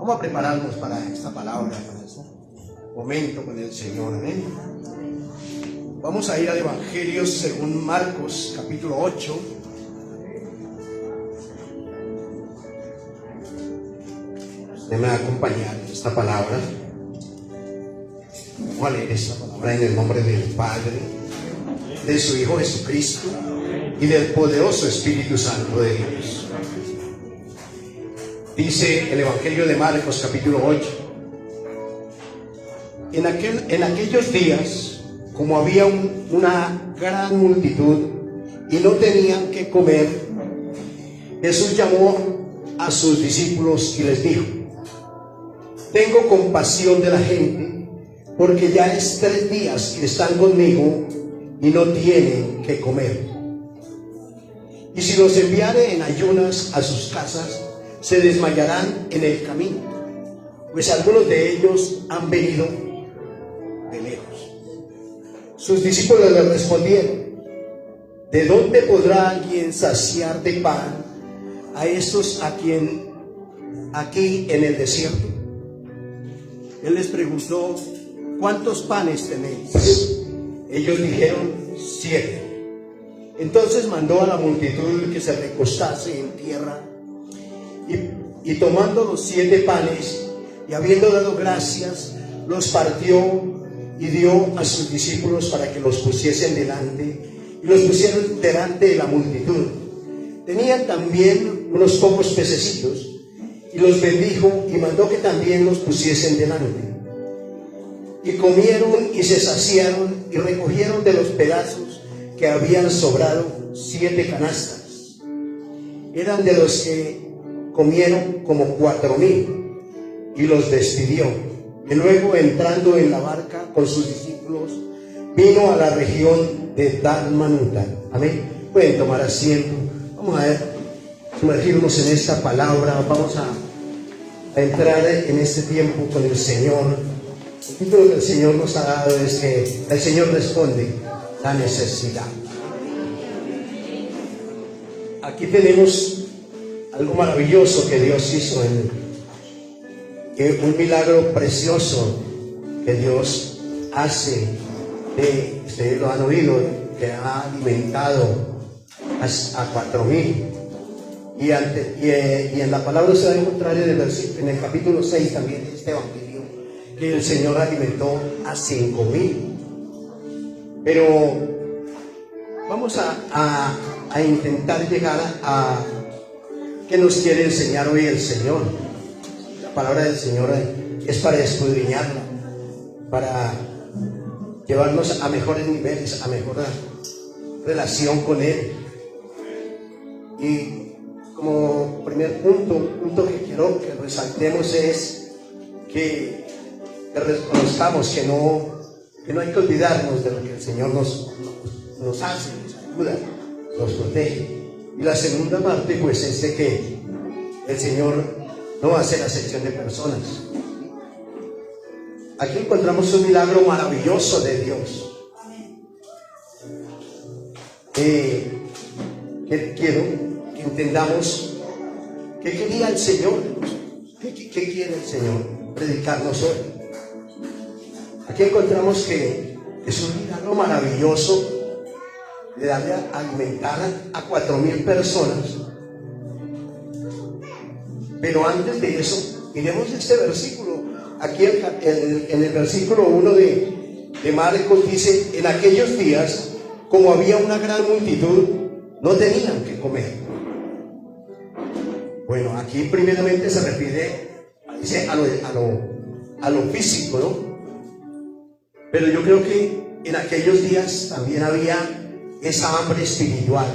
Vamos a prepararnos para esta palabra, para este momento con el Señor. Amén. Vamos a ir al Evangelio según Marcos, capítulo 8. Usted me va a acompañar en esta palabra. Vamos a leer esta palabra en el nombre del Padre, de su Hijo Jesucristo y del poderoso Espíritu Santo de Dios. Dice el Evangelio de Marcos, capítulo 8. En aquellos días, como había una gran multitud y no tenían que comer, Jesús llamó a sus discípulos y les dijo: tengo compasión de la gente, porque ya es 3 días que están conmigo y no tienen que comer. Y si los enviare en ayunas a sus casas, se desmayarán en el camino, pues algunos de ellos han venido de lejos. Sus discípulos le respondieron: ¿de dónde podrá alguien saciar de pan a estos aquí en el desierto? Él les preguntó: ¿cuántos panes tenéis? Ellos dijeron: 7. Entonces mandó a la multitud que se recostase en tierra, y tomando los 7 panes, y habiendo dado gracias, los partió y dio a sus discípulos para que los pusiesen delante, y los pusieron delante de la multitud. Tenían también unos pocos pececitos, y los bendijo y mandó que también los pusiesen delante. Y comieron y se saciaron, y recogieron de los pedazos que habían sobrado 7 canastas. Eran de los que comieron como 4,000, y los despidió. Y luego, entrando en la barca con sus discípulos, vino a la región de Dalmanuta. Amén. Pueden tomar asiento. Vamos a sumergirnos en esta palabra. Vamos a entrar en este tiempo con el Señor. El título que el Señor nos ha dado es que el Señor responde la necesidad. Aquí tenemos algo maravilloso que Dios hizo, un milagro precioso que Dios hace. Ustedes lo han oído, que ha alimentado a 4,000. Y en la palabra se va a encontrar en el capítulo 6 también de este Evangelio, que el Señor alimentó a 5,000. Pero vamos a intentar llegar a ¿qué nos quiere enseñar hoy el Señor? La palabra del Señor es para escudriñarla, para llevarnos a mejores niveles, a mejor relación con Él. Y como primer punto, un punto que quiero que resaltemos es que reconozcamos que no hay que olvidarnos de lo que el Señor nos hace, nos ayuda, nos protege. Y la segunda parte, pues, es de que el Señor no hace la acepción de personas. Aquí encontramos un milagro maravilloso de Dios. Que quiero que entendamos qué quería el Señor, qué quiere el Señor predicarnos hoy. Aquí encontramos que es un milagro maravilloso de darle a alimentar a 4,000 personas. Pero antes de eso, miremos este versículo. Aquí en el versículo 1 de Marcos dice: en aquellos días, como había una gran multitud, no tenían que comer. Bueno, aquí primeramente se refiere, dice, a lo físico, ¿no? Pero yo creo que en aquellos días también había esa hambre espiritual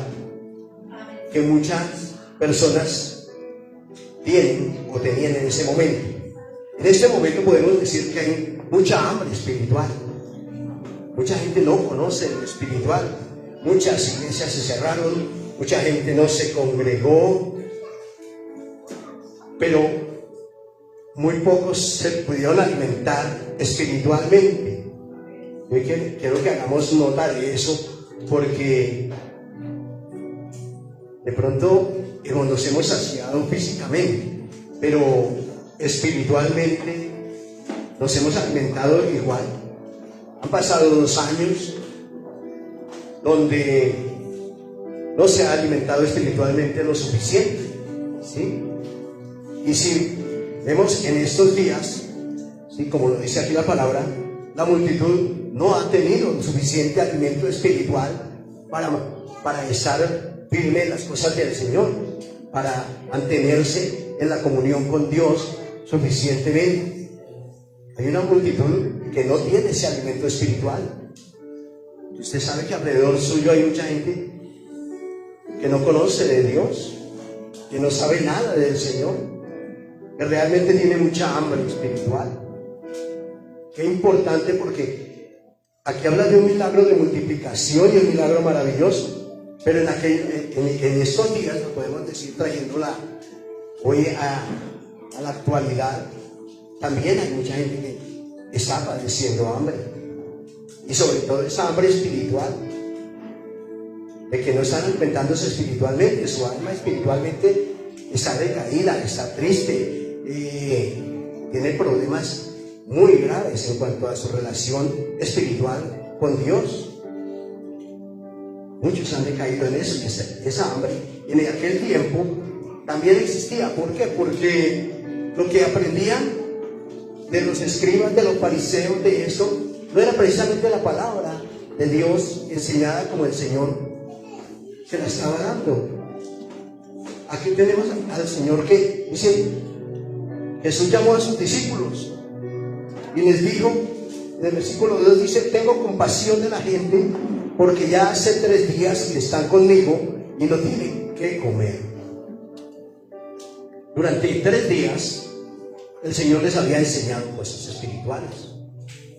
que muchas personas tienen o tenían en ese momento. En este momento podemos decir que hay mucha hambre espiritual. Mucha gente no conoce lo espiritual. Muchas iglesias se cerraron, mucha gente no se congregó, pero muy pocos se pudieron alimentar espiritualmente. Yo quiero que hagamos nota de eso, porque de pronto nos hemos saciado físicamente, pero espiritualmente nos hemos alimentado igual. Han pasado 2 años donde no se ha alimentado espiritualmente lo suficiente, ¿sí? Y si vemos en estos días, ¿sí?, como lo dice aquí la palabra, la multitud no ha tenido suficiente alimento espiritual para estar firme en las cosas del Señor, para mantenerse en la comunión con Dios suficientemente. Hay una multitud que no tiene ese alimento espiritual. Usted sabe que alrededor suyo hay mucha gente que no conoce de Dios, que no sabe nada del Señor, que realmente tiene mucha hambre espiritual. Qué importante, porque aquí habla de un milagro de multiplicación y un milagro maravilloso, pero en estos días, lo podemos decir trayéndola hoy a la actualidad, también hay mucha gente que está padeciendo hambre, y sobre todo esa hambre espiritual, de que no están alimentándose espiritualmente. Su alma espiritualmente está decaída, está triste, tiene problemas muy graves en cuanto a su relación espiritual con Dios. Muchos han decaído en eso, esa hambre. Y en aquel tiempo también existía. ¿Por qué? Porque lo que aprendían de los escribas, de los fariseos, de eso, no era precisamente la palabra de Dios enseñada como el Señor se la estaba dando. Aquí tenemos al Señor que dice, Jesús llamó a sus discípulos y les dijo, en el versículo 2 dice, tengo compasión de la gente porque ya hace 3 días que están conmigo y no tienen qué comer. Durante 3 días el Señor les había enseñado cosas espirituales.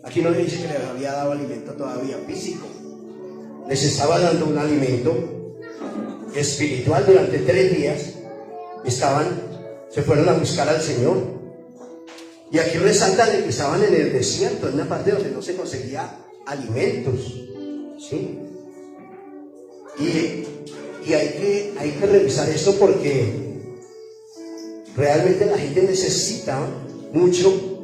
Aquí no le dice que les había dado alimento todavía físico, les estaba dando un alimento espiritual. Durante 3 días se fueron a buscar al Señor. Y aquí resalta de que estaban en el desierto, en una parte donde no se conseguía alimentos, ¿sí? Y hay que revisar esto, porque realmente la gente necesita mucho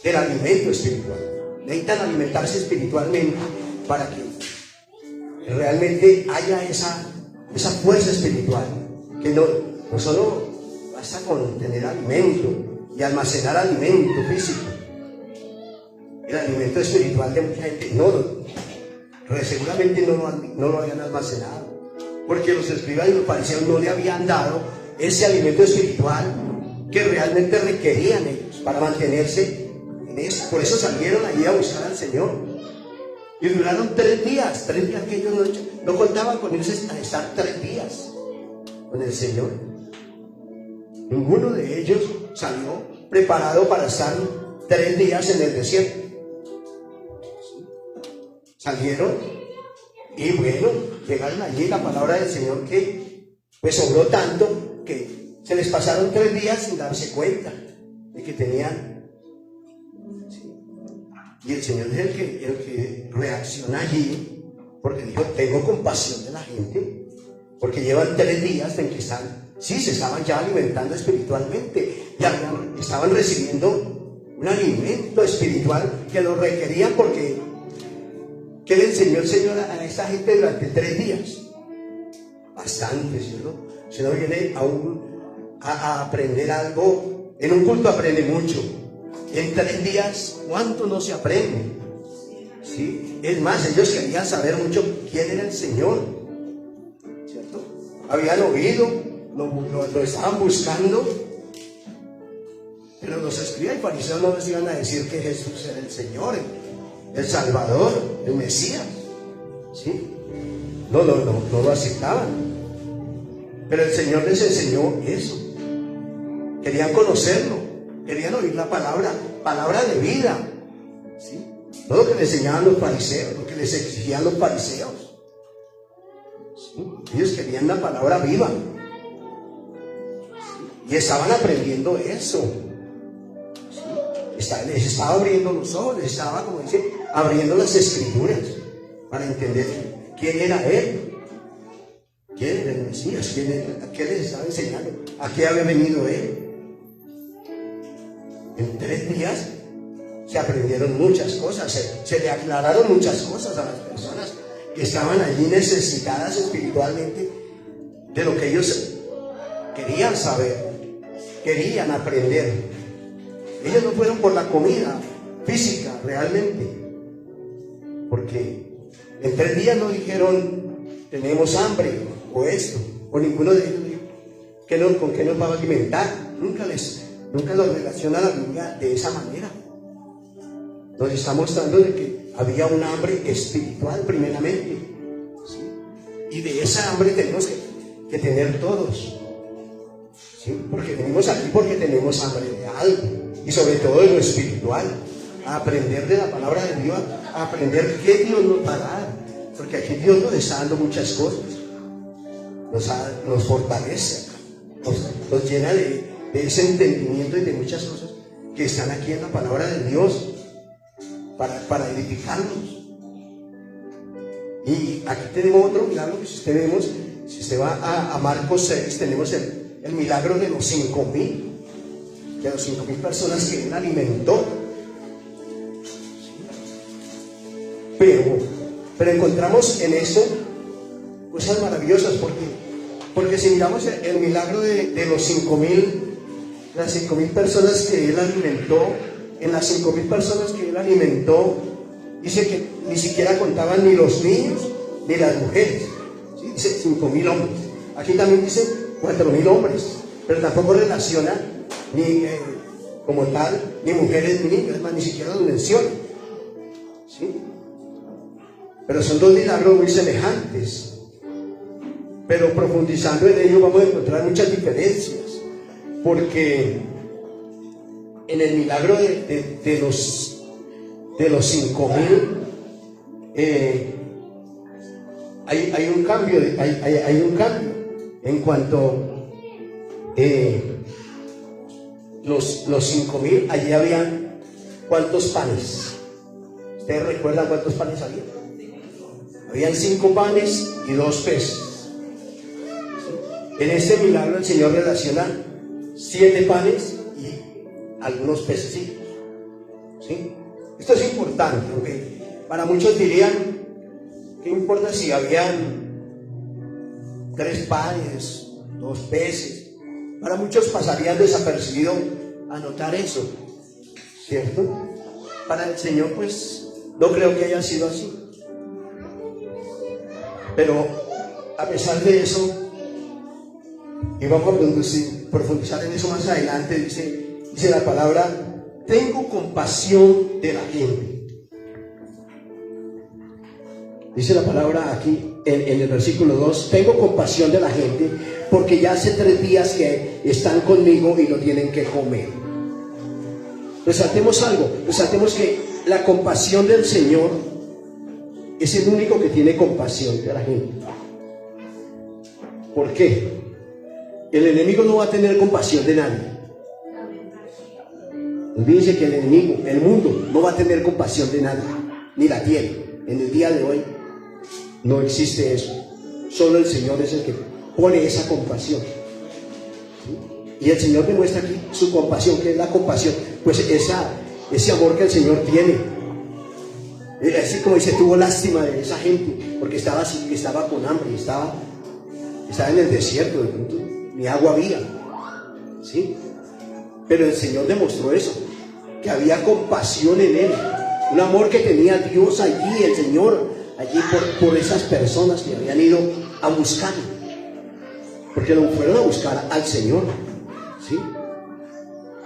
del alimento espiritual. Necesitan alimentarse espiritualmente para que realmente haya esa fuerza espiritual, que no solo basta con tener alimento y almacenar alimento físico. El alimento espiritual de mucha gente seguramente no lo habían almacenado, porque los escribas y los fariseos no le habían dado ese alimento espiritual que realmente requerían ellos para mantenerse en eso. Por eso salieron allí a buscar al Señor. Y duraron 3 días que ellos no contaban con irse a estar 3 días con el Señor. Ninguno de ellos salió preparado para estar 3 días en el desierto. Salieron y bueno, llegaron allí. La palabra del Señor que pues sobró tanto que se les pasaron 3 días sin darse cuenta de que tenían. Y el Señor es el que reacciona allí, porque dijo, tengo compasión de la gente, porque llevan 3 días en que se estaban ya alimentando espiritualmente, ya estaban recibiendo un alimento espiritual que lo requerían, porque ¿qué le enseñó el Señor a esta gente durante 3 días? Bastante, ¿cierto? Si uno viene a aprender algo, en un culto aprende mucho. En 3 días, ¿cuánto no se aprende? ¿Sí? Es más, ellos querían saber mucho quién era el Señor, ¿cierto? Habían oído, lo estaban buscando, pero los escribas y fariseos no les iban a decir que Jesús era el Señor, el Salvador, el Mesías, ¿sí? No lo aceptaban. Pero el Señor les enseñó eso. Querían conocerlo. Querían oír la palabra de vida, ¿sí? No lo que les enseñaban los fariseos, lo que les exigían los fariseos, ¿sí? Ellos querían la palabra viva, ¿sí? Y estaban aprendiendo eso, ¿sí? Les estaba abriendo los ojos, les estaba, como dice, abriendo las escrituras para entender quién era Él, quién era el Mesías, a qué les estaba enseñando, a qué había venido Él. En 3 días se aprendieron muchas cosas, se le aclararon muchas cosas a las personas que estaban allí necesitadas espiritualmente de lo que ellos querían saber, querían aprender. Ellos no fueron por la comida física realmente, porque en 3 días no dijeron tenemos hambre o esto, o ninguno de ellos dijo con qué nos va a alimentar. Nunca lo relaciona la Biblia de esa manera. Nos está mostrando de que había un hambre espiritual primeramente, ¿sí? Y de esa hambre tenemos que tener todos, ¿sí? Porque venimos aquí porque tenemos hambre de algo, y sobre todo de lo espiritual, a aprender de la palabra de Dios, a aprender qué Dios nos va a dar, porque aquí Dios nos está dando muchas cosas, nos fortalece, nos llena de ese entendimiento y de muchas cosas que están aquí en la palabra de Dios para edificarnos. Y aquí tenemos otro milagro que si usted va a Marcos 6, tenemos el milagro de los 5,000, de los 5,000 personas que él alimentó. Pero encontramos en eso cosas maravillosas, porque si miramos el milagro de los 5,000, las 5,000 personas que él alimentó, en las 5,000 personas que él alimentó, dice que ni siquiera contaban ni los niños ni las mujeres, ¿sí? Dice 5,000 hombres. Aquí también dice 4,000 hombres, pero tampoco relaciona ni como tal ni mujeres ni niños, es más, ni siquiera los menciona, ¿sí? Pero son 2 milagros muy semejantes, pero profundizando en ellos vamos a encontrar muchas diferencias, porque en el milagro de los 5,000 hay un cambio en cuanto los 5,000, allí habían ¿cuántos panes? ¿Ustedes recuerdan cuántos panes había? Habían 5 panes y 2 peces. En este milagro el Señor relaciona 7 panes y algunos pececitos, ¿sí? Esto es importante, porque para muchos dirían, ¿qué importa si habían 3 panes, 2 peces? Para muchos pasarían desapercibido anotar eso, ¿cierto? Para el Señor, pues, no creo que haya sido así. Pero a pesar de eso, y vamos a profundizar en eso más adelante, dice la palabra, tengo compasión de la gente. Dice la palabra aquí en el versículo 2, tengo compasión de la gente porque ya hace 3 días que están conmigo y no tienen que comer. Resaltemos algo, resaltemos que la compasión del Señor es el único que tiene compasión de la gente. ¿Por qué? El enemigo no va a tener compasión de nadie. Olvídense que el enemigo, el mundo, no va a tener compasión de nadie, ni la tiene. En el día de hoy no existe eso. Solo el Señor es el que pone esa compasión. ¿Sí? Y el Señor demuestra aquí su compasión. ¿Qué es la compasión? Pues ese amor que el Señor tiene. Así como dice, tuvo lástima de esa gente, porque estaba así, que estaba con hambre, estaba en el desierto, de pronto ni agua había, ¿sí? Pero el Señor demostró eso, que había compasión en él, un amor que tenía Dios allí, el Señor allí por esas personas que habían ido a buscarlo, porque lo fueron a buscar al Señor, ¿sí?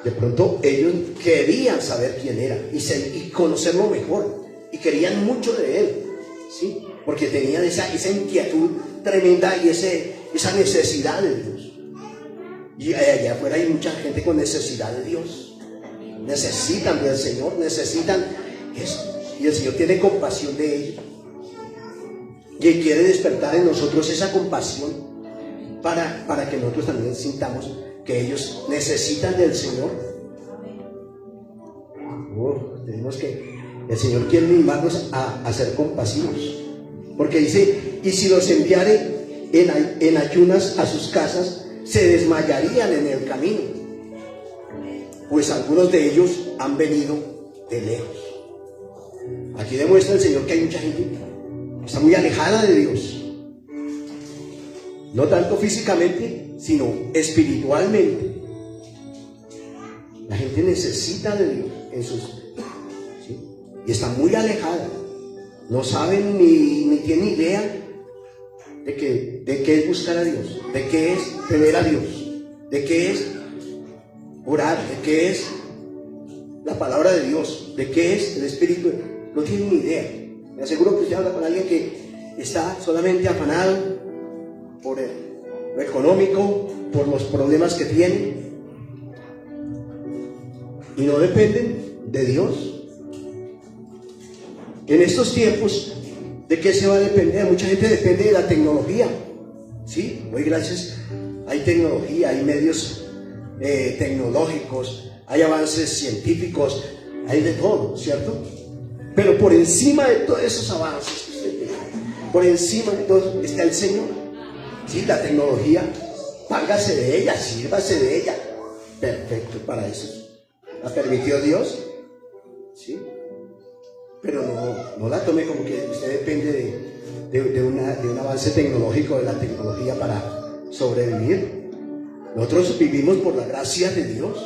De pronto ellos querían saber quién era y conocerlo mejor, y querían mucho de él, ¿sí? Porque tenían esa inquietud tremenda y esa necesidad de Dios. Y allá afuera hay mucha gente con necesidad de Dios, necesitan del Señor, necesitan eso, y el Señor tiene compasión de ellos y quiere despertar en nosotros esa compasión para que nosotros también sintamos que ellos necesitan del Señor. Tenemos que, el Señor quiere animarnos a ser compasivos, porque dice, y si los enviare en ayunas a sus casas, se desmayarían en el camino. pues algunos de ellos han venido de lejos. Aquí demuestra el Señor que hay mucha gente que está muy alejada de Dios. No tanto físicamente, sino espiritualmente. La gente necesita de Dios en sus vidas, ¿sí? Y está muy alejada. No saben ni tienen idea de qué es buscar a Dios, de qué es tener a Dios, de qué es orar, de qué es la palabra de Dios, de qué es el Espíritu. No tienen ni idea. Me aseguro que usted habla con alguien que está solamente afanado por lo económico, por los problemas que tiene, y no dependen de Dios. En estos tiempos, ¿de qué se va a depender? Mucha gente depende de la tecnología. Sí, hoy gracias, hay tecnología, hay medios tecnológicos, hay avances científicos, hay de todo, ¿cierto? Pero por encima de todos esos avances que usted tiene, por encima de todo está el Señor. Sí, la tecnología, págase de ella, sírvase de ella. Perfecto, para eso la permitió Dios, ¿sí? Pero no la tome como que usted depende de un avance tecnológico, de la tecnología para sobrevivir. Nosotros vivimos por la gracia de Dios,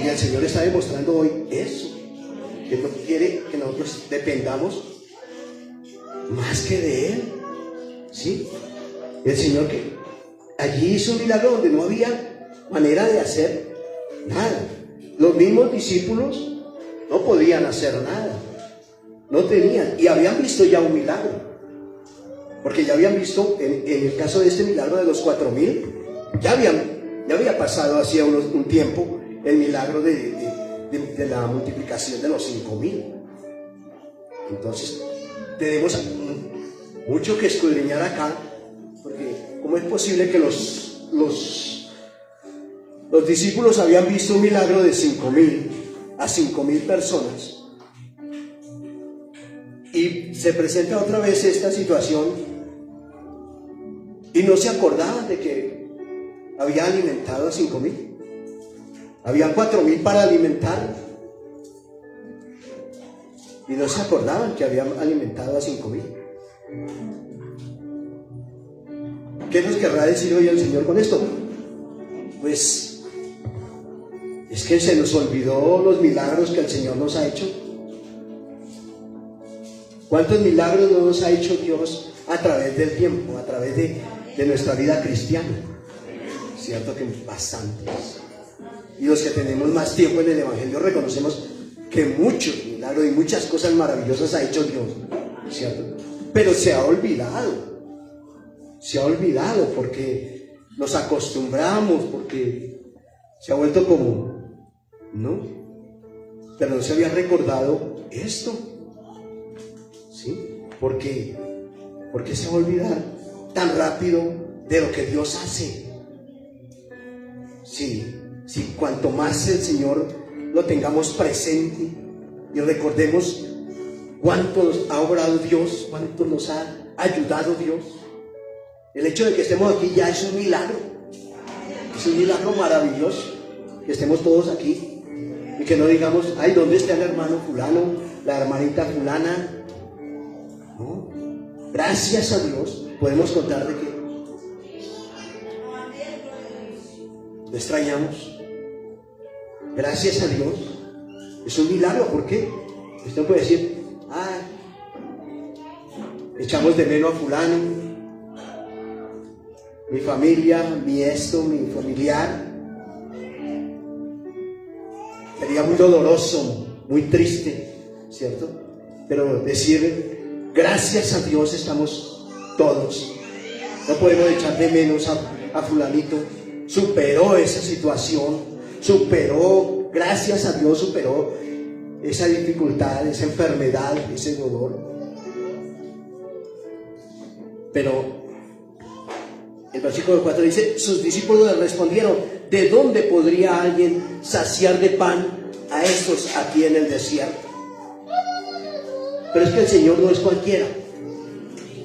y el Señor está demostrando hoy eso, que no quiere que nosotros dependamos más que de Él, ¿sí? El Señor que allí hizo un milagro donde no había manera de hacer nada. Los mismos discípulos no podían hacer nada, no tenían, y habían visto ya un milagro, porque ya habían visto en el caso de este milagro de los 4,000, ya había pasado hacía un tiempo el milagro de la multiplicación de los 5,000. Entonces tenemos mucho que escudriñar acá, porque ¿cómo es posible que los discípulos habían visto un milagro de 5,000 a 5,000 personas, y se presenta otra vez esta situación y no se acordaban de que había alimentado a 5,000? Habían 4,000 para alimentar y no se acordaban que habían alimentado a 5,000. ¿Qué nos querrá decir hoy el Señor con esto? Pues es que se nos olvidó los milagros que el Señor nos ha hecho. ¿Cuántos milagros no nos ha hecho Dios a través del tiempo, a través de nuestra vida cristiana? Cierto que bastantes. Y los que tenemos más tiempo en el Evangelio reconocemos que muchos milagros y muchas cosas maravillosas ha hecho Dios, ¿cierto? Pero se ha olvidado porque nos acostumbramos, porque se ha vuelto como, ¿no? Pero no se había recordado esto, ¿sí? ¿Por qué se va a olvidar tan rápido de lo que Dios hace? Sí, cuanto más el Señor lo tengamos presente y recordemos cuánto nos ha obrado Dios, cuánto nos ha ayudado Dios. El hecho de que estemos aquí ya es un milagro maravilloso, que estemos todos aquí y que no digamos, ay, ¿dónde está el hermano fulano, la hermanita fulana? No, gracias a Dios podemos contar de que lo extrañamos. Gracias a Dios es un milagro. ¿Por qué? Usted puede decir, echamos de menos a fulano, mi familia, mi familiar. Sería muy doloroso, muy triste, ¿cierto? Pero decir, gracias a Dios estamos todos. No podemos echar de menos a fulanito. Superó esa situación, gracias a Dios superó esa dificultad, esa enfermedad, ese dolor. Pero el versículo 4 dice, sus discípulos le respondieron, ¿de dónde podría alguien saciar de pan a estos aquí en el desierto? Pero es que el Señor no es cualquiera,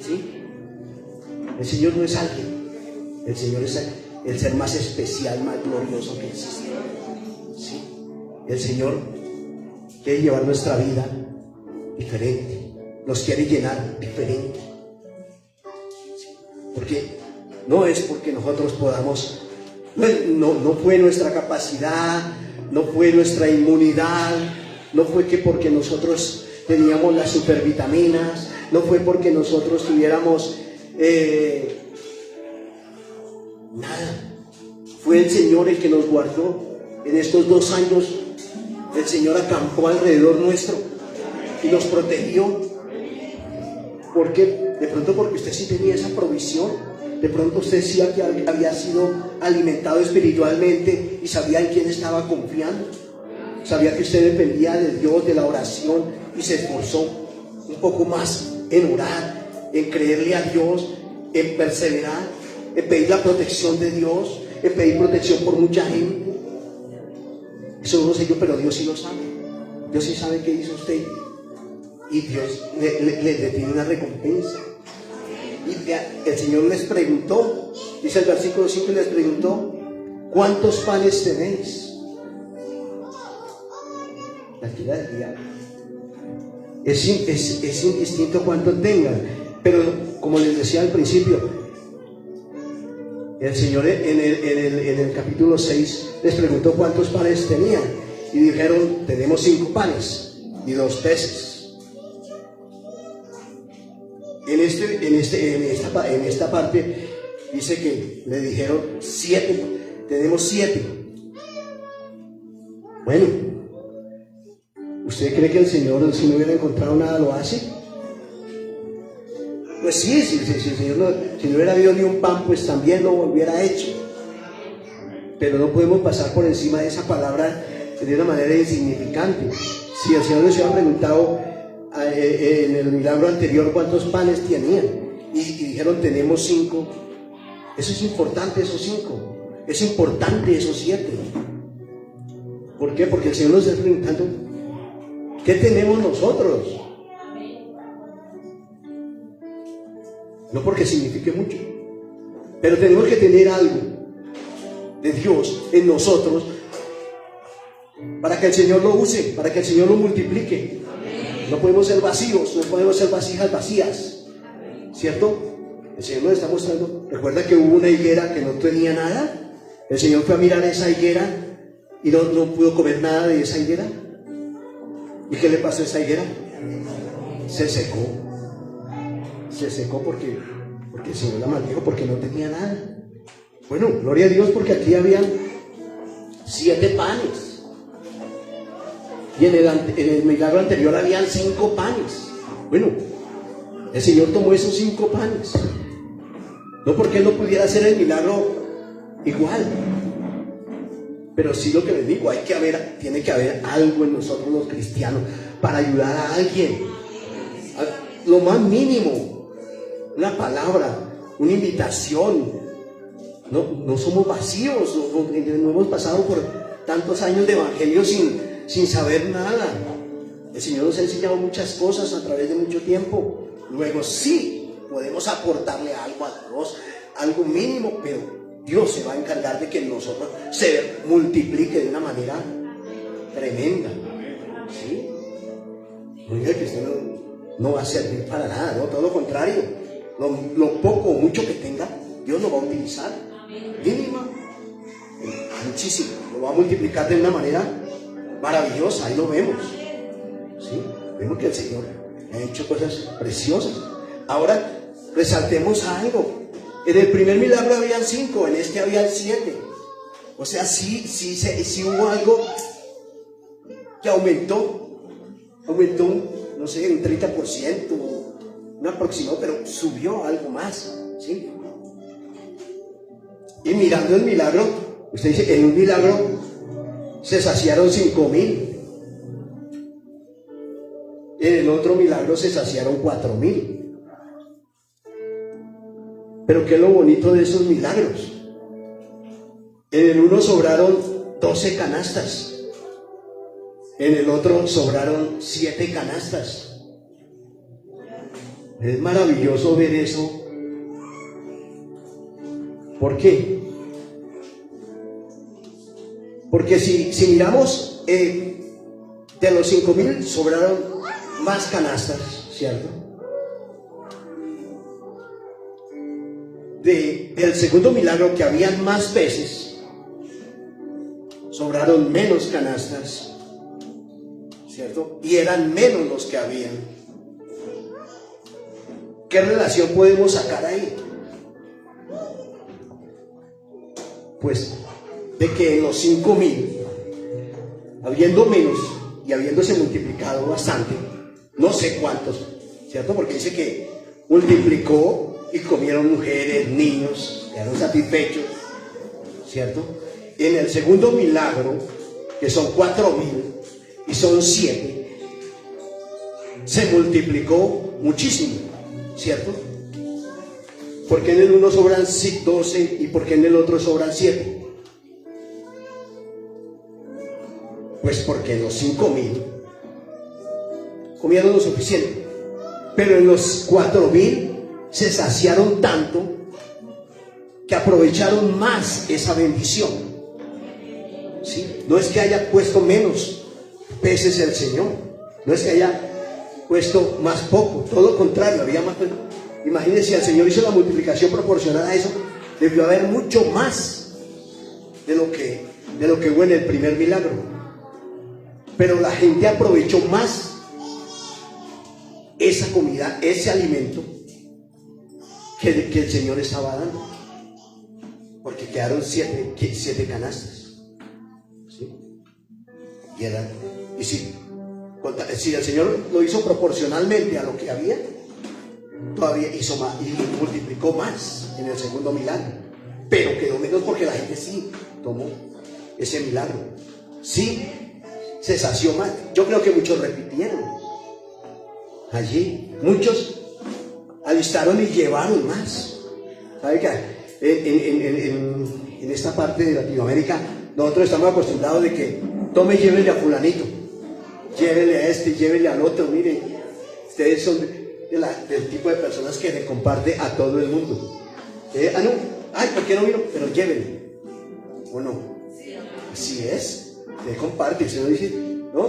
¿sí? El Señor no es alguien, el Señor es el ser más especial, más glorioso que existe, ¿sí? El Señor quiere llevar nuestra vida diferente, nos quiere llenar diferente. Porque no es porque nosotros podamos, no fue nuestra capacidad, no fue nuestra inmunidad, no fue que porque nosotros teníamos las supervitaminas, no fue porque nosotros tuviéramos nada. Fue el Señor el que nos guardó. En estos 2 años el Señor acampó alrededor nuestro y nos protegió. ¿Por qué? De pronto porque usted sí tenía esa provisión, de pronto usted sí había sido alimentado espiritualmente y sabía en quién estaba confiando, sabía que usted dependía de Dios, de la oración, y se esforzó un poco más en orar, en creerle a Dios, en perseverar, en pedir la protección de Dios, en pedir protección por mucha gente. Eso no sé yo, pero Dios sí lo sabe. Dios sí sabe qué hizo usted. Y Dios le tiene una recompensa. Y el Señor les preguntó, dice el versículo 5, les preguntó: ¿cuántos panes tenéis? La actividad del día. Es indistinto cuánto tengan. Pero como les decía al principio, el Señor en el capítulo 6 les preguntó cuántos panes tenían. Y dijeron: tenemos 5 panes y 2 peces. En esta parte dice que le dijeron 7, tenemos 7. Bueno, ¿usted cree que el Señor, si no hubiera encontrado nada, lo hace? Pues sí, si el Señor si no hubiera habido ni un pan, pues también lo hubiera hecho. Pero no podemos pasar por encima de esa palabra de una manera insignificante. Si el Señor les hubiera preguntado en el milagro anterior cuántos panes tenían y dijeron: tenemos 5, eso es importante, esos 5, es importante esos 7. ¿Por qué? Porque el Señor nos está preguntando: ¿qué tenemos nosotros? No porque signifique mucho, pero tenemos que tener algo de Dios en nosotros para que el Señor lo use, para que el Señor lo multiplique. No podemos ser vacíos, no podemos ser vasijas vacías, ¿cierto? El Señor nos está mostrando. Recuerda que hubo una higuera que no tenía nada. El Señor fue a mirar esa higuera y no pudo comer nada de esa higuera. ¿Y qué le pasó a esa higuera? Se secó. Se secó porque el Señor la maldijo, porque no tenía nada. Bueno, gloria a Dios, porque aquí habían 7 panes. Y en el milagro anterior habían 5 panes. Bueno, el Señor tomó esos 5 panes. No porque Él no pudiera hacer el milagro igual, pero sí lo que les digo, tiene que haber algo en nosotros los cristianos para ayudar a alguien. Lo más mínimo, una palabra, una invitación. No somos vacíos, no hemos pasado por tantos años de evangelio sin saber nada. El Señor nos ha enseñado muchas cosas a través de mucho tiempo. Luego sí podemos aportarle algo a Dios, algo mínimo, pero Dios se va a encargar de que nosotros se multiplique de una manera tremenda. ¿Sí? No diga que usted no va a servir para nada, no, todo lo contrario. Lo poco o mucho que tenga, Dios lo va a utilizar. Mínima, muchísimo, lo va a multiplicar de una manera maravillosa. Ahí lo vemos, ¿sí? Vemos que el Señor ha hecho cosas preciosas. Ahora resaltemos algo. En el primer milagro habían 5, en este habían 7. O sea, sí hubo algo que aumentó, no sé, un 30%, un aproximado, pero subió algo más, ¿sí? Y mirando el milagro, usted dice, en un milagro se saciaron 5,000. En el otro milagro se saciaron 4,000. Pero ¿qué es lo bonito de esos milagros? En el uno sobraron 12 canastas. En el otro sobraron 7 canastas. Es maravilloso ver eso. ¿Por qué? Porque si miramos de los 5,000 sobraron más canastas, ¿cierto? Del segundo milagro, que habían más peces, sobraron menos canastas, ¿cierto? Y eran menos los que habían. ¿Qué relación podemos sacar ahí? Pues de que en los 5,000, habiendo menos y habiéndose multiplicado bastante, no sé cuántos, ¿cierto? Porque dice que multiplicó y comieron mujeres, niños, quedaron satisfechos, ¿cierto? En el segundo milagro, que son 4,000 y son 7, se multiplicó muchísimo, ¿cierto? ¿Por qué en el uno sobran 12 y por qué en el otro sobran 7? Pues porque en los 5,000 comieron lo suficiente, pero en los 4,000 se saciaron tanto que aprovecharon más esa bendición, ¿sí? No es que haya puesto menos peces el Señor, no es que haya puesto más poco, todo lo contrario, había más. Imagínense, si el Señor hizo la multiplicación proporcional a eso, debió haber mucho más de lo que hubo en el primer milagro. Pero la gente aprovechó más esa comida, ese alimento que el Señor estaba dando, porque quedaron 7 canastas, ¿sí? Y si el Señor lo hizo proporcionalmente a lo que había, todavía hizo más y multiplicó más en el segundo milagro, pero quedó menos porque la gente sí tomó ese milagro, sí se sació más. Yo creo que muchos repitieron allí, muchos alistaron y llevaron más. ¿Sabe que en esta parte de Latinoamérica nosotros estamos acostumbrados de que tome y llévele a fulanito, llévele a este, llévele al otro? Mire, ustedes son del tipo de personas que le comparte a todo el mundo. No, ay, ¿por qué no vino? Pero llévele, ¿o no? Así es, le comparte. Usted no dice, no,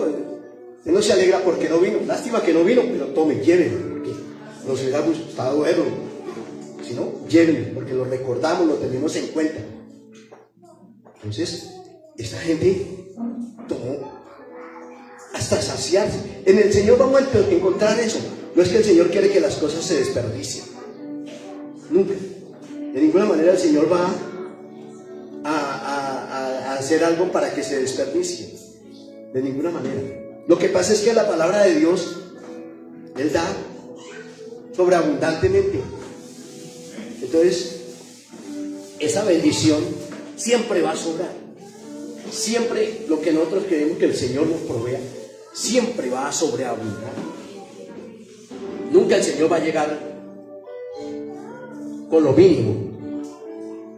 usted no se alegra porque no vino, lástima que no vino, pero tome, llévele, porque nos hubiera gustado verlo. Si no, llévele, porque lo recordamos, lo tenemos en cuenta. Entonces, esta gente tomó hasta saciarse. En el Señor vamos a encontrar eso. No es que el Señor quiere que las cosas se desperdicien, nunca. De ninguna manera el Señor va a hacer algo para que se desperdicie, de ninguna manera. Lo que pasa es que la palabra de Dios, Él da sobreabundantemente. Entonces, esa bendición siempre va a sobrar. Siempre lo que nosotros queremos que el Señor nos provea, siempre va a sobreabundar. Nunca el Señor va a llegar con lo mínimo.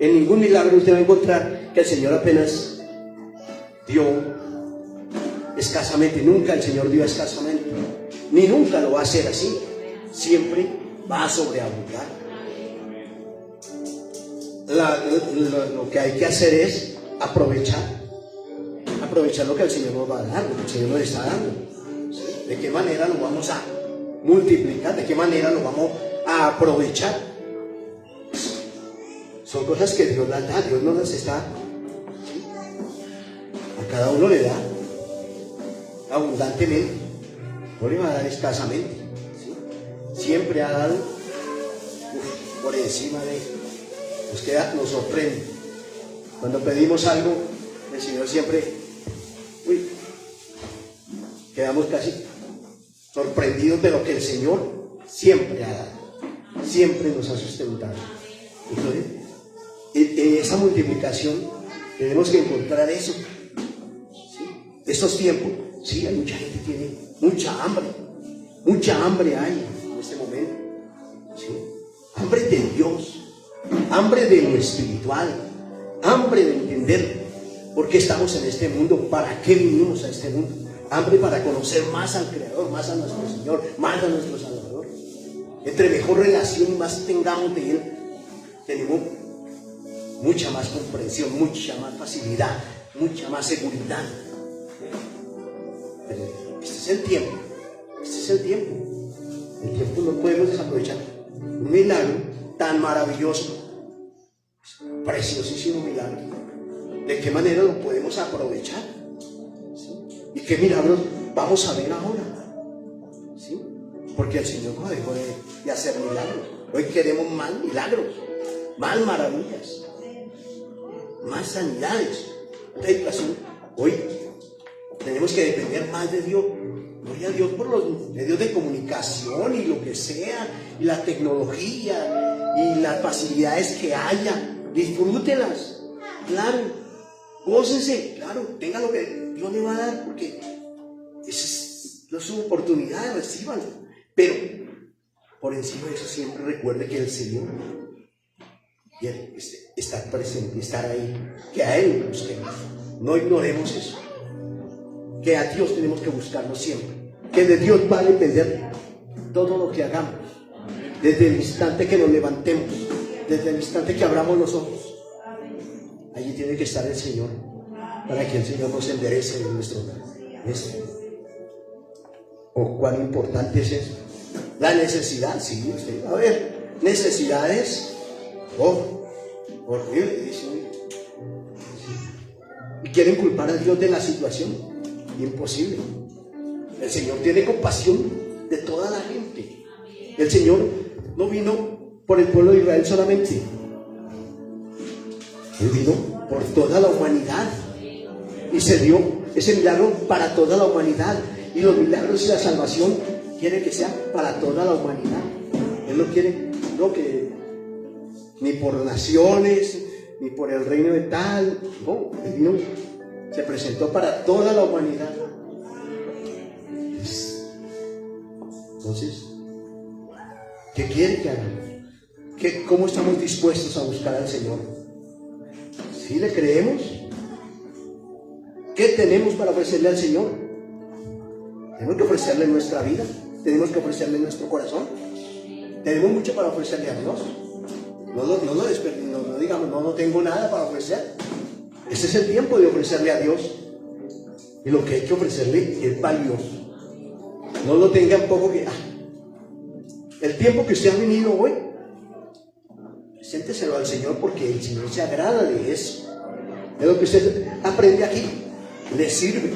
En ningún milagro usted va a encontrar que el Señor apenas dio escasamente. Nunca el Señor dio escasamente, ni nunca lo va a hacer así. Siempre va a sobreabundar. Lo que hay que hacer es aprovechar lo que el Señor nos va a dar, lo que el Señor nos está dando. ¿De qué manera lo vamos a multiplicar? ¿De qué manera lo vamos a aprovechar? Son cosas que Dios las da, Dios no las está, ¿sí? A cada uno le da abundantemente, no le va a dar escasamente, ¿sí? Siempre ha dado por encima de, nos sorprende. Cuando pedimos algo, el Señor siempre, quedamos casi sorprendidos de lo que el Señor siempre ha dado, siempre nos ha sustentado. Entonces, en esa multiplicación tenemos que encontrar eso, ¿sí? Estos tiempos, sí, hay mucha gente que tiene mucha hambre hay en este momento, ¿sí? Hambre de Dios, hambre de lo espiritual, hambre de entender por qué estamos en este mundo, para qué vinimos a este mundo, hambre para conocer más al Creador, más a nuestro Señor, más a nuestro Salvador. Entre mejor relación más tengamos de Él, tenemos mucha más comprensión, mucha más facilidad, mucha más seguridad. Este es el tiempo. Este es el tiempo. El tiempo no podemos desaprovechar. Un milagro tan maravilloso, preciosísimo milagro. ¿De qué manera lo podemos aprovechar? ¿Sí? ¿Y qué milagros vamos a ver ahora? ¿Sí? Porque el Señor no dejó de hacer milagros. Hoy queremos más milagros, más maravillas, más sanidades. Hoy tenemos que depender más de Dios. Gloria a Dios por los medios de comunicación y lo que sea, y la tecnología y las facilidades que haya. Disfrútelas, claro, gócense, claro, tenga lo que Dios le va a dar, porque esa es su oportunidad, recíbanlo. Pero por encima de eso siempre recuerde que el Señor quiere estar presente, estar ahí, que a Él busquemos. No ignoremos eso, que a Dios tenemos que buscarlo siempre, que de Dios va a depender todo lo que hagamos, desde el instante que nos levantemos, desde el instante que abramos los ojos. Allí tiene que estar el Señor, para que el Señor nos enderece en nuestro hogar. ¿O cuán importante es eso? La necesidad, sí, usted va a ver necesidades, horrible, dice. Y quieren culpar a Dios de la situación. Imposible. El Señor tiene compasión de toda la gente. El Señor no vino por el pueblo de Israel solamente. Él vino por toda la humanidad. Y se dio ese milagro para toda la humanidad. Y los milagros y la salvación quiere que sea para toda la humanidad. Él no quiere, no, que ni por naciones, ni por el reino de tal. No, Él vino, se presentó para toda la humanidad. Entonces, ¿qué quiere que hagamos? ¿Cómo estamos dispuestos a buscar al Señor? ¿Sí le creemos? ¿Qué tenemos para ofrecerle al Señor? Tenemos que ofrecerle nuestra vida, tenemos que ofrecerle nuestro corazón. Tenemos mucho para ofrecerle a Dios. No digamos, no tengo nada para ofrecer. Este es el tiempo de ofrecerle a Dios. Y lo que hay que ofrecerle es valioso. No lo tenga un poco que... el tiempo que usted ha venido hoy, presénteselo al Señor, porque el Señor se agrada de eso. De lo que usted aprende aquí, le sirve.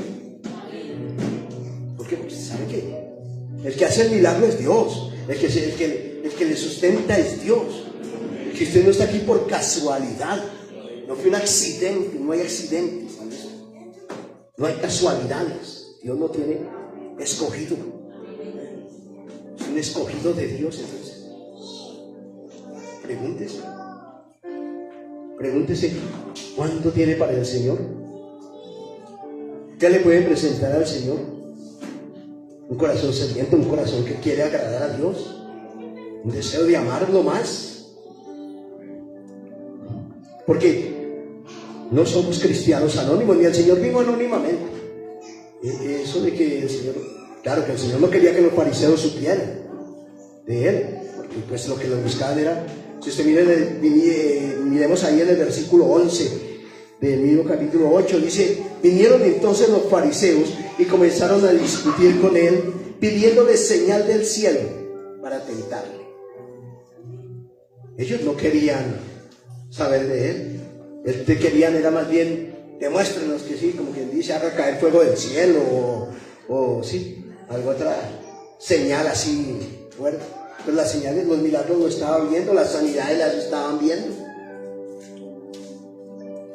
Porque sabe que el que hace el milagro es Dios. El que le sustenta es Dios. El que usted no está aquí por casualidad. No fue un accidente, no hay accidentes. No hay casualidades. Dios no tiene escogido. Es un escogido de Dios. Entonces, pregúntese ¿cuánto tiene para el Señor? ¿Qué le puede presentar al Señor? Un corazón sediento, un corazón que quiere agradar a Dios, un deseo de amarlo más. Porque no somos cristianos anónimos, ni el Señor vino anónimamente. Eso de que el Señor, claro que el Señor no quería que los fariseos supieran de Él, porque pues lo que los buscaban era, si usted miremos ahí en el versículo 11 del mismo capítulo 8, dice: vinieron entonces los fariseos y comenzaron a discutir con Él, pidiéndole señal del cielo para tentarle. Ellos no querían saber de Él. Ellos querían era más bien, demuéstrenos que sí, como quien dice, haga caer fuego del cielo, o sí, alguna otra señal así fuerte. Pues las señales, los milagros lo estaban viendo, las sanidades las estaban viendo.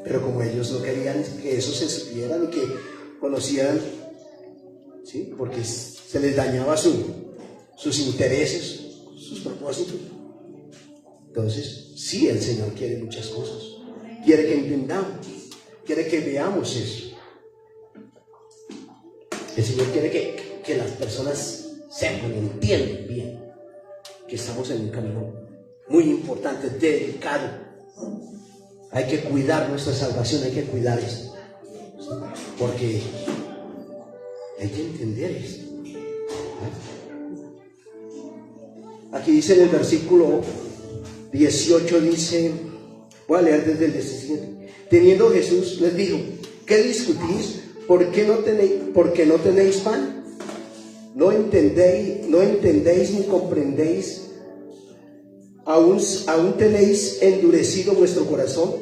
Pero como ellos no querían que eso se supieran y que conocieran, ¿sí? Porque se les dañaba sus intereses, sus propósitos. Entonces, sí, el Señor quiere muchas cosas. Quiere que entendamos, quiere que veamos eso. El Señor quiere que las personas sepan, entiendan bien que estamos en un camino muy importante, delicado. Hay que cuidar nuestra salvación, hay que cuidar esto, porque hay que entender esto. Aquí dice en el versículo 18, dice, voy a leer desde el 17. Teniendo Jesús, les dijo: ¿qué discutís? ¿Por qué no tenéis pan? ¿No entendéis ni comprendéis? ¿Aún tenéis endurecido vuestro corazón?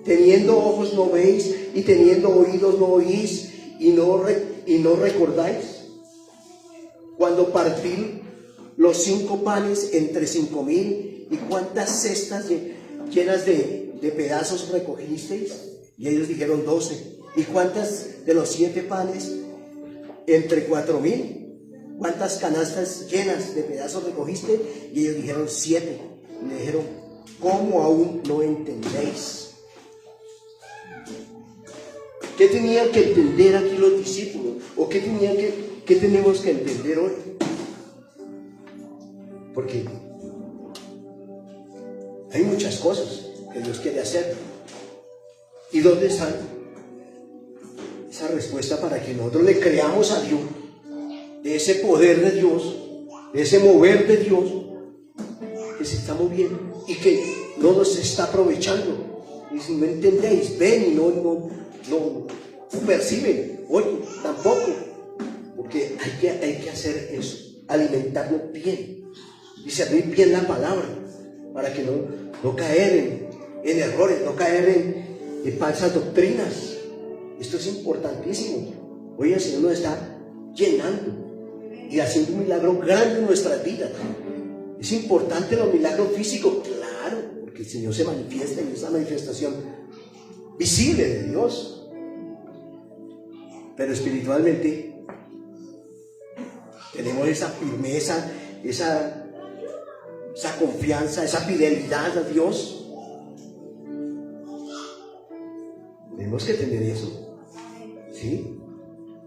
Teniendo ojos no veis, y teniendo oídos no oís, y no recordáis. Cuando partí los 5 panes entre 5,000, ¿y cuántas cestas llenas de pedazos recogisteis? Y ellos dijeron 12. ¿Y cuántas de los 7 panes entre 4,000? ¿Cuántas canastas llenas de pedazos recogiste? Y ellos dijeron 7. Y le dijeron, ¿cómo aún no entendéis? ¿Qué tenían que entender aquí los discípulos? ¿O qué tenemos que entender hoy? Porque hay muchas cosas que Dios quiere hacer. ¿Y dónde está esa respuesta para que nosotros le creamos a Dios? De ese poder de Dios, de ese mover de Dios que se está moviendo y que no nos está aprovechando. Y si no entendéis, ven y no perciben, oye, tampoco. Porque hay que hacer eso, alimentarnos bien, discernir bien la palabra, para que no caer en errores, no caer en falsas doctrinas. Esto es importantísimo. Hoy el Señor nos está llenando y haciendo un milagro grande en nuestras vidas. Es importante los milagros físicos, claro, porque el Señor se manifiesta y es una manifestación visible de Dios. Pero espiritualmente tenemos esa firmeza, esa confianza, esa fidelidad a Dios. Tenemos que tener eso, ¿sí?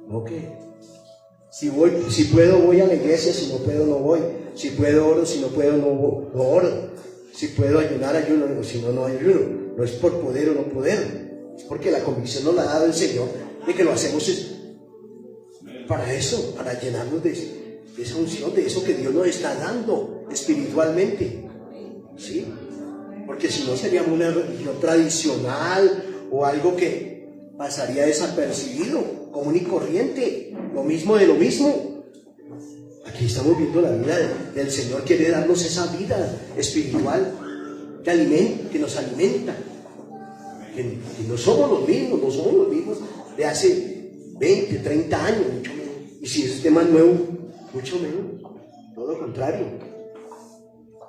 ¿No qué? Si puedo voy a la iglesia, si no puedo no voy. Si puedo oro, si no puedo no oro. Si puedo ayunar, ayuno, si no ayuno. No es por poder o no poder, es porque la convicción nos la ha dado el Señor de que lo hacemos para eso, para llenarnos de esa unción, de eso que Dios nos está dando espiritualmente, ¿sí? Porque si no seríamos una religión tradicional o algo que pasaría desapercibido, común y corriente, lo mismo de lo mismo. Aquí estamos viendo la vida del Señor. Quiere darnos esa vida espiritual que nos alimenta, que no somos los mismos de hace 20, 30 años, mucho menos. Y si es tema nuevo, mucho menos. Todo lo contrario,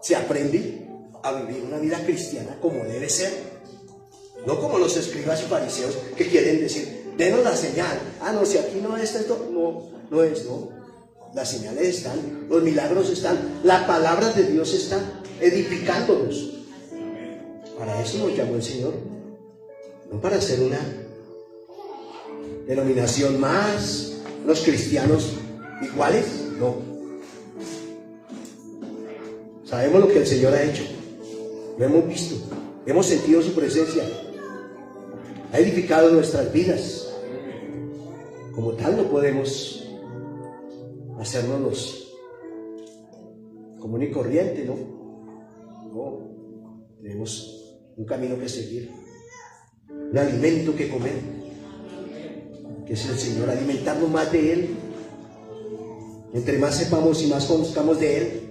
se aprende a vivir una vida cristiana como debe ser, no como los escribas y fariseos que quieren decir, denos la señal. No, si aquí no está esto, no es, no. Las señales están, los milagros están, la palabra de Dios está edificándonos. Para eso nos llamó el Señor, no para hacer una denominación más, los cristianos iguales, no. Sabemos lo que el Señor ha hecho, lo hemos visto, hemos sentido su presencia, ha edificado nuestras vidas. Como tal no podemos hacernos los común y corriente, ¿no? No, tenemos un camino que seguir, un alimento que comer, que es el Señor, alimentarnos más de Él. Entre más sepamos y más conozcamos de Él,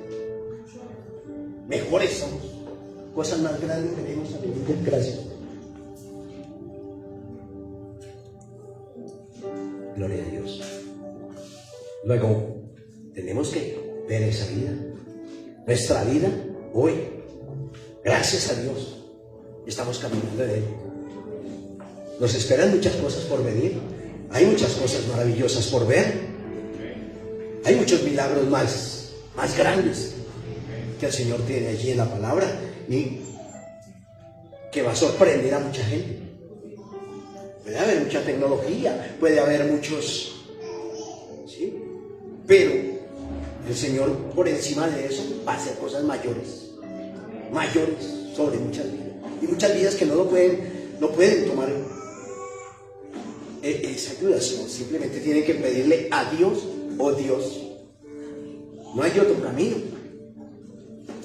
mejores somos, cosas más grandes tenemos a vivir. Gracias. Gloria a Dios. Luego, tenemos que ver esa vida, nuestra vida hoy. Gracias a Dios, estamos caminando en Él. Nos esperan muchas cosas por venir. Hay muchas cosas maravillosas por ver. Hay muchos milagros más grandes que el Señor tiene allí en la palabra y que va a sorprender a mucha gente. Puede haber mucha tecnología, puede haber muchos, ¿sí? Pero el Señor, por encima de eso, va a hacer cosas mayores sobre muchas vidas. Y muchas vidas que no pueden tomar esa ayuda, sino simplemente tienen que pedirle a Dios o Dios. No hay otro camino.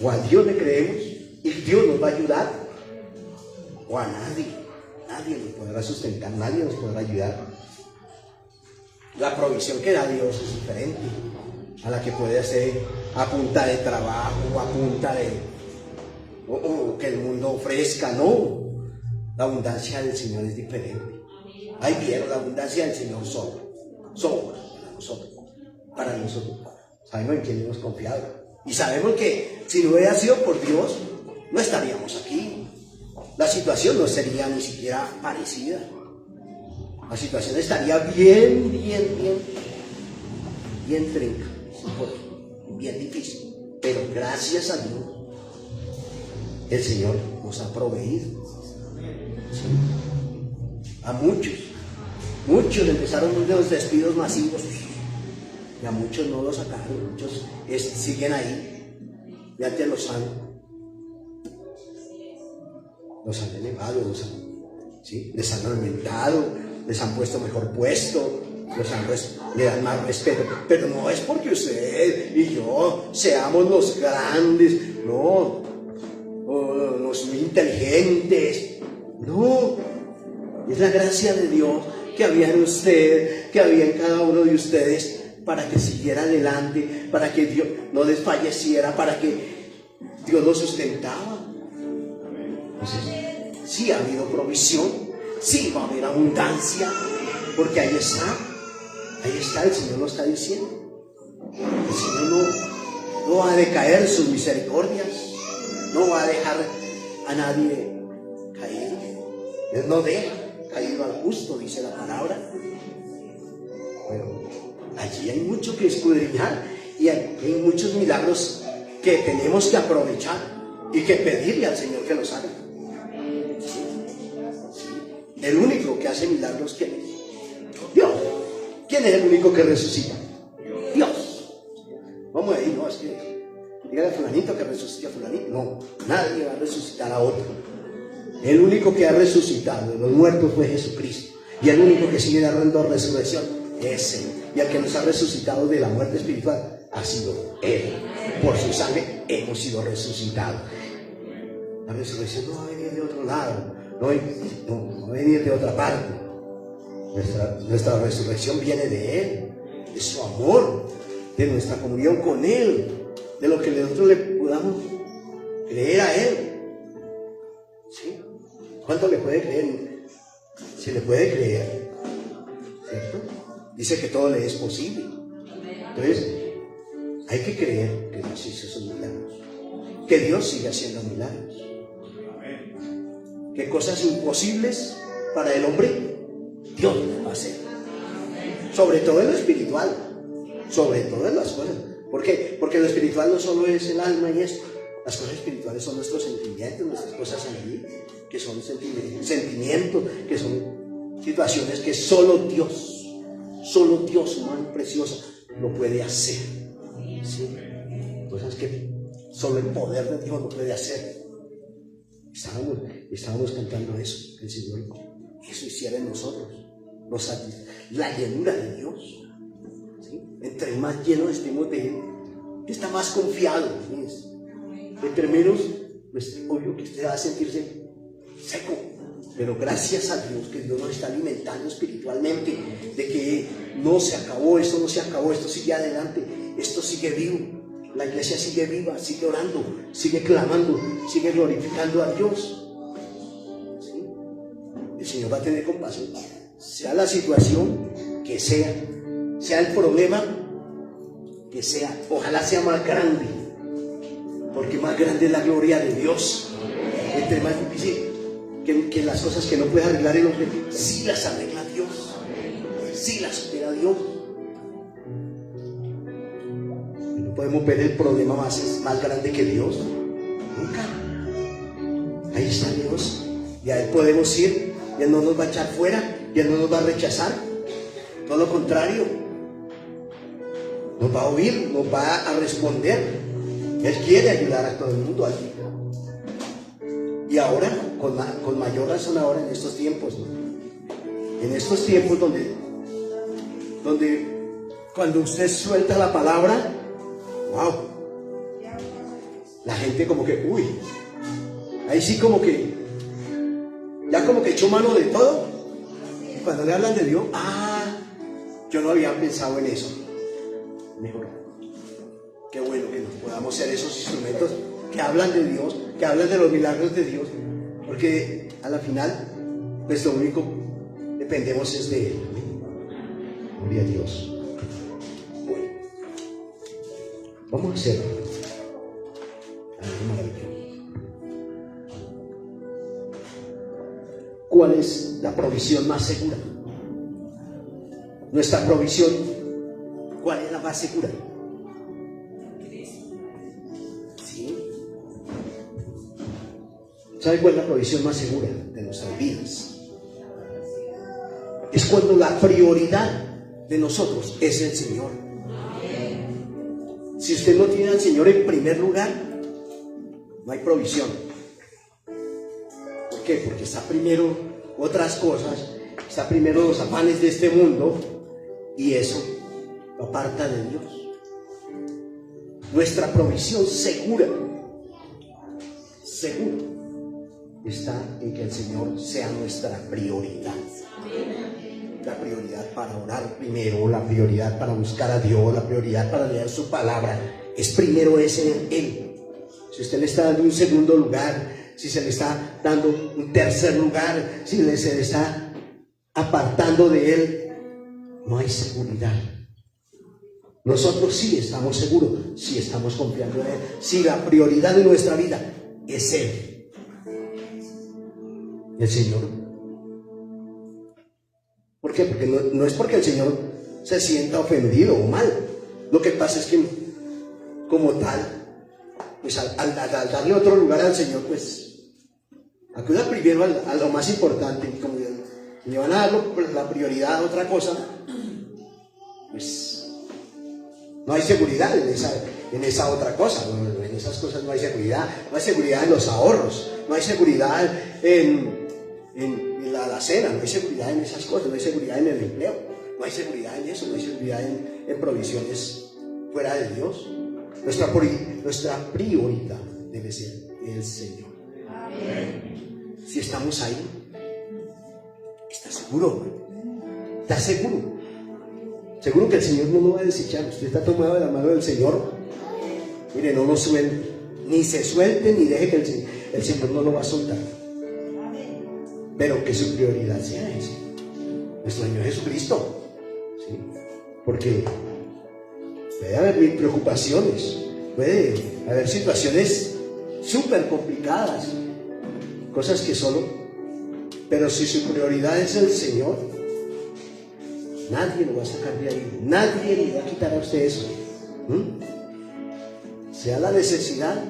O a Dios le creemos y Dios nos va a ayudar, o a nadie. Nadie nos podrá sustentar, nadie nos podrá ayudar. La provisión que da Dios es diferente a la que puede hacer a punta de trabajo, a punta de o que el mundo ofrezca. No, la abundancia del Señor es diferente. Ahí vieron, la abundancia del Señor sobra para nosotros. Sabemos en quién hemos confiado y sabemos que si no hubiera sido por Dios no estaríamos aquí. La situación no sería ni siquiera parecida. La situación estaría bien trinca, bien difícil. Pero gracias a Dios, el Señor nos ha proveído. ¿Sí? A muchos empezaron los despidos masivos y a muchos no los sacaron, muchos siguen ahí. Ya te los han elevado, les han aumentado, les han puesto mejor puesto, le dan más respeto, pero no es porque usted y yo seamos los grandes, no, o los muy inteligentes, no, es la gracia de Dios que había en usted, que había en cada uno de ustedes, para que siguiera adelante, para que Dios no desfalleciera, para que Dios lo sustentaba. Entonces, sí ha habido provisión, sí va a haber abundancia, porque ahí está, el Señor lo está diciendo. El Señor no va a decaer sus misericordias, no va a dejar a nadie caído. Él no deja caído al justo, dice la palabra. Pero allí hay mucho que escudriñar y hay muchos milagros que tenemos que aprovechar y que pedirle al Señor que los haga. El único que hace milagros, ¿quién es? Dios. ¿Quién es el único que resucita? Dios. Vamos a ir, no, es que dígale a fulanito que resucite a fulanito. No, nadie va a resucitar a otro. El único que ha resucitado de los muertos fue Jesucristo. Y el único que sigue dando resurrección es Él. Y el que nos ha resucitado de la muerte espiritual ha sido Él. Por su sangre hemos sido resucitados. La resurrección no va a venir de otro lado, no va a venir de otra parte. Nuestra resurrección viene de Él, de su amor, de nuestra comunión con Él, de lo que nosotros le podamos creer a Él. ¿Sí? ¿Cuánto le puede creer? Se le puede creer, ¿cierto? Dice que todo le es posible. Entonces, hay que creer que Dios hizo esos milagros, que Dios sigue haciendo milagros, que cosas imposibles para el hombre Dios lo va a hacer, sobre todo en lo espiritual, sobre todo en las cosas. ¿Por qué? Porque lo espiritual no solo es el alma y esto. Las cosas espirituales son nuestros sentimientos, nuestras cosas allí, que son sentimientos, que son situaciones que solo Dios, su mano preciosa, lo puede hacer. ¿Sí? Cosas que solo el poder de Dios lo puede hacer. Estábamos cantando eso, que el Señor eso hiciera en nosotros, la llenura de Dios. ¿Sí? Entre más llenos estemos de Él, está más confiado. ¿Sí? Entre menos, pues obvio que usted va a sentirse seco, pero gracias a Dios que Dios nos está alimentando espiritualmente, de que no se acabó, esto sigue adelante, esto sigue vivo, la iglesia sigue viva, sigue orando, sigue clamando, sigue glorificando a Dios. ¿Sí? El Señor va a tener compasión, sea la situación que sea el problema que sea, ojalá sea más grande, porque más grande es la gloria de Dios. Entre más difícil que las cosas que no puede arreglar el hombre, sí las arregla Dios, sí las supera Dios. No podemos ver el problema más grande que Dios, nunca. Ahí está Dios, y a Él podemos ir, y Él no nos va a echar fuera, y Él no nos va a rechazar, todo lo contrario, nos va a oír, nos va a responder. Él quiere ayudar a todo el mundo allí. Y ahora, con mayor razón ahora en estos tiempos, ¿no? En estos tiempos donde cuando usted suelta la palabra, wow, la gente como que, uy, ahí sí como que, ya como que echó mano de todo. Y cuando le hablan de Dios, yo no había pensado en eso. Mejor, qué bueno que podamos ser esos instrumentos que hablan de Dios, que hablan de los milagros de Dios, porque a la final, pues lo único dependemos es de Él. Gloria a Dios. Bueno, vamos a hacer algo maravilloso. ¿Cuál es la provisión más segura? Nuestra provisión, ¿cuál es la más segura? ¿Sí? ¿Sabe cuál es la provisión más segura de nuestras vidas? Es cuando la prioridad de nosotros es el Señor. Si usted no tiene al Señor en primer lugar, no hay provisión. ¿Por qué? Porque está primero otras cosas, está primero los afanes de este mundo, y eso lo aparta de Dios. Nuestra provisión segura está en que el Señor sea nuestra prioridad. La prioridad para orar primero, la prioridad para buscar a Dios, la prioridad para leer su palabra, es primero ese Él. Si usted le está dando un segundo lugar, si se le está dando un tercer lugar, si se le está apartando de Él, no hay seguridad. Nosotros sí estamos seguros, sí estamos confiando en Él, si la prioridad de nuestra vida es Él, el Señor. ¿Por qué? Porque no es porque el Señor se sienta ofendido o mal. Lo que pasa es que, como tal, pues al darle otro lugar al Señor, pues acuda primero a lo más importante. Como le van a dar la prioridad a otra cosa, pues no hay seguridad en esa otra cosa. En esas cosas no hay seguridad. No hay seguridad en los ahorros, no hay seguridad en la alacena, no hay seguridad en esas cosas, no hay seguridad en el empleo, no hay seguridad en eso, no hay seguridad en provisiones fuera de Dios. Nuestra prioridad debe ser el Señor. Amén. Si estamos ahí, ¿está seguro? ¿Está seguro? Seguro que el Señor no lo va a desechar. Usted está tomado de la mano del Señor. Mire, no lo suelte, ni se suelte, ni deje que el Señor no lo va a soltar. Pero que su prioridad sea ese, nuestro Señor Jesucristo, ¿sí? Porque puede haber mil preocupaciones, puede haber situaciones súper complicadas, cosas que pero si su prioridad es el Señor, nadie lo va a sacar de ahí, nadie le va a quitar a usted eso. Sea la necesidad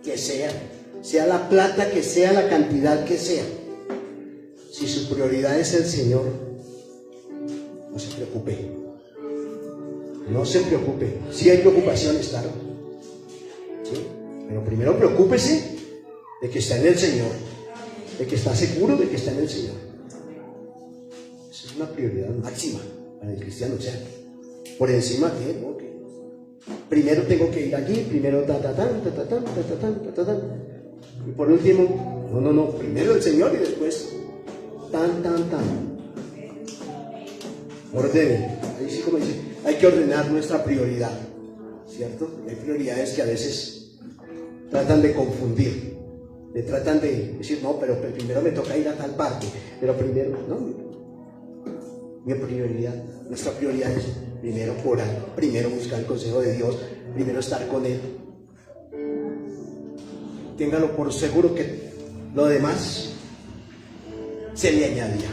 que sea la plata que sea, la cantidad que sea. Si su prioridad es el Señor, no se preocupe. No se preocupe. Sí hay preocupaciones, claro. ¿Sí? Pero primero preocúpese de que está en el Señor, de que está seguro de que está en el Señor. Esa es una prioridad máxima para el cristiano. O sea, por encima de él, ¿no? Que primero tengo que ir allí, primero y por último, no, primero el Señor y después ordene. Ahí sí, como dice, hay que ordenar nuestra prioridad, ¿cierto? Hay prioridades que a veces tratan de confundir, le tratan de decir, no, pero primero me toca ir a tal parte, pero primero, no. Mi prioridad, nuestra prioridad es primero orar, primero buscar el consejo de Dios, primero estar con Él. Téngalo por seguro que lo demás se le añadirá.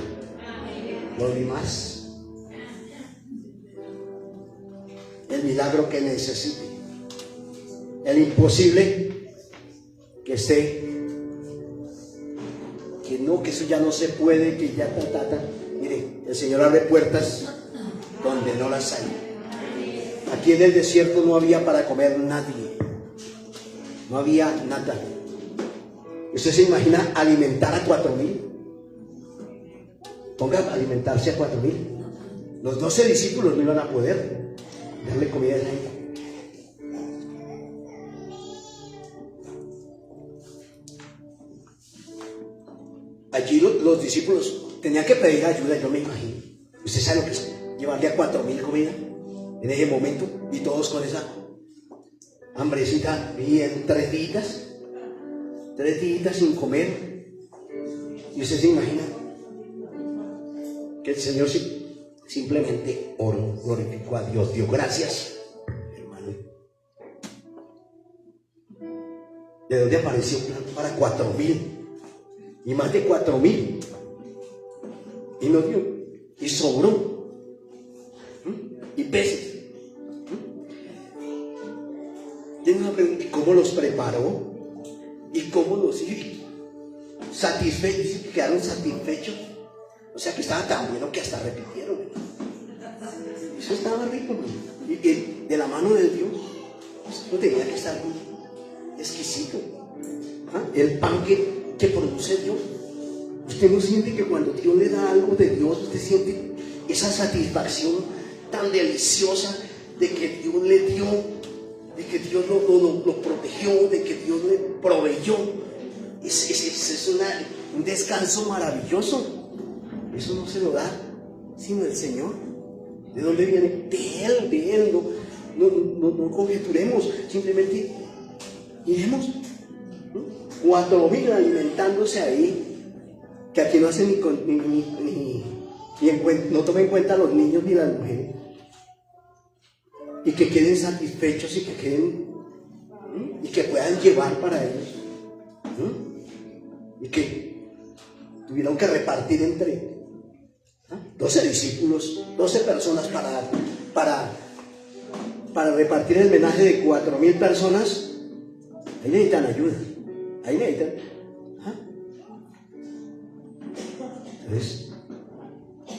Lo demás, el milagro que necesite, el imposible que esté, que eso ya no se puede, que ya Mire, el Señor abre puertas donde no las hay. Aquí en el desierto no había para comer nadie, no había nada. ¿Usted se imagina alimentar a 4,000? Ponga a alimentarse a 4,000. Los 12 discípulos no iban a poder darle comida a esa gente. Allí los discípulos tenían que pedir ayuda, yo me imagino. Usted sabe lo que es llevarle a 4.000 comida en ese momento, y todos con esa hambrecita, y en 3 días sin comer. Y usted se imagina que el Señor simplemente oró, glorificó a Dios, dio gracias, hermano. ¿De dónde apareció un plan para 4.000? Y más de 4.000. Y no dio, y sobró. Y peces. Tengo una pregunta: ¿cómo los preparó? ¿Y cómo los hizo? Satisfechos, quedaron satisfechos. O sea que estaba tan bueno que hasta repitieron. Eso estaba rico, ¿no? Y de la mano de Dios, eso tenía que estar muy exquisito. El pan que produce Dios. Usted no siente que cuando Dios le da algo de Dios, usted siente esa satisfacción tan deliciosa de que Dios le dio, de que Dios lo protegió, de que Dios le proveyó. Es un descanso maravilloso. Eso no se lo da sino el Señor. ¿De dónde viene? De Él. No conjeturemos, simplemente iremos. 4.000 alimentándose ahí, que aquí no hacen no tomen en cuenta a los niños ni las mujeres, y que queden satisfechos y que puedan llevar para ellos, y que tuvieron que repartir entre 12 discípulos, 12 personas para repartir el menaje de 4.000 personas. Ahí necesitan ayuda, ahí necesitan. Entonces,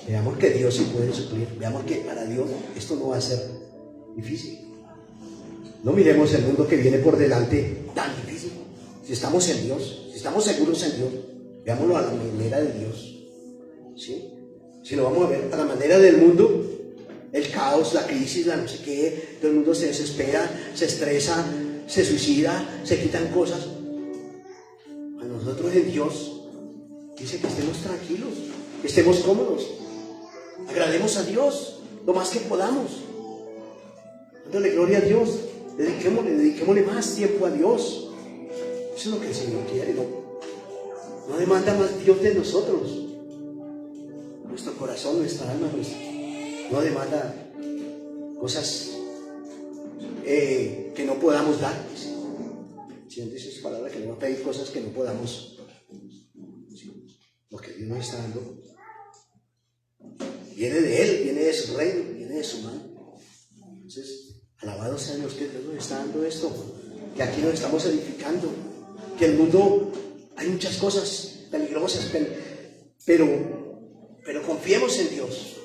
veamos que Dios sí puede suplir, veamos que para Dios esto no va a ser difícil. No miremos el mundo que viene por delante tan difícil. Si estamos en Dios, si estamos seguros en Dios, veámoslo a la manera de Dios, ¿sí? Si lo vamos a ver a la manera del mundo, el caos, la crisis, la no sé qué, todo el mundo se desespera, se estresa, se suicida, se quitan cosas. A nosotros en Dios dice que estemos tranquilos, que estemos cómodos, agrademos a Dios lo más que podamos, dándole gloria a Dios, dediquémosle más tiempo a Dios. Eso es lo que el Señor quiere, no demanda más Dios de nosotros. Nuestro corazón, nuestra alma, no demanda cosas que no podamos dar. Si dice su palabra que le va a pedir cosas que no podamos. Lo que Dios nos está dando viene de Él, viene de su reino, viene de su mano. Entonces, alabado sea Dios que Dios nos está dando esto, que aquí nos estamos edificando, que el mundo hay muchas cosas peligrosas, pero confiemos en Dios.